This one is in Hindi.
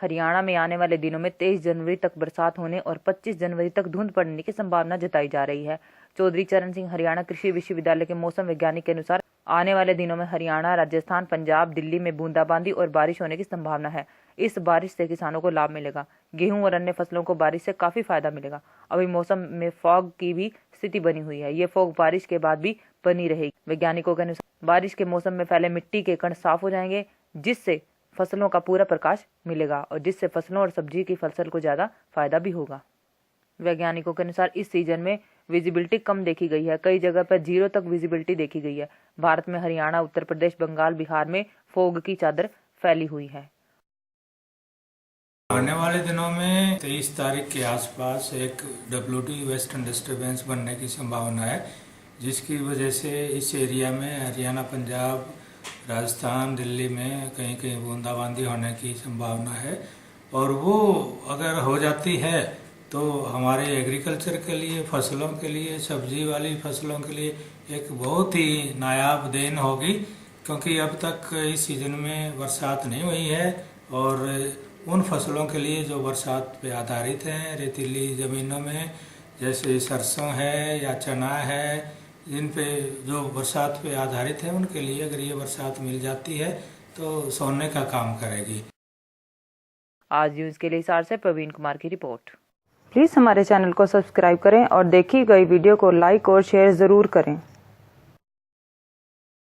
हरियाणा में आने वाले दिनों में 23 जनवरी तक बरसात होने और 25 जनवरी तक धुंध पड़ने की संभावना जताई जा रही है। चौधरी चरण सिंह हरियाणा कृषि विश्वविद्यालय के मौसम वैज्ञानिक के अनुसार आने वाले दिनों में हरियाणा, राजस्थान, पंजाब, दिल्ली में बूंदाबांदी और बारिश होने की संभावना है। इस बारिश से किसानों को लाभ मिलेगा। गेहूं और अन्य फसलों को बारिश से काफी फायदा मिलेगा। अभी मौसम में फॉग की भी स्थिति बनी हुई है। ये फॉग बारिश के बाद भी बनी रहेगी। वैज्ञानिकों के अनुसार बारिश के मौसम में फैले मिट्टी के कण साफ हो जाएंगे, जिससे फसलों का पूरा प्रकाश मिलेगा और जिससे फसलों और सब्जी की फसल को ज्यादा फायदा भी होगा। वैज्ञानिकों के अनुसार इस सीजन में विजिबिलिटी कम देखी गई है। कई जगह पर 0 तक विजिबिलिटी देखी गई है। भारत में हरियाणा, उत्तर प्रदेश, बंगाल, बिहार में फॉग की चादर फैली हुई है। आने वाले दिनों में 23 तारीख के आसपास एक WD वेस्टर्न डिस्टर्बेंस बनने की संभावना है, जिसकी वजह से इस एरिया में हरियाणा, पंजाब, राजस्थान, दिल्ली में कहीं कहीं बूंदाबांदी होने की संभावना है। और वो अगर हो जाती है तो हमारे एग्रीकल्चर के लिए, फसलों के लिए, सब्जी वाली फसलों के लिए एक बहुत ही नायाब देन होगी, क्योंकि अब तक इस सीजन में बरसात नहीं हुई है। और उन फसलों के लिए जो बरसात पे आधारित हैं, रेतीली ज़मीनों में, जैसे सरसों है या चना है, जिन पे जो बरसात पे आधारित है, उनके लिए अगर ये बरसात मिल जाती है तो सोने का काम करेगी। आज न्यूज के लिए हिसार से प्रवीण कुमार की रिपोर्ट। प्लीज हमारे चैनल को सब्सक्राइब करें और देखी गई वीडियो को लाइक और शेयर जरूर करें।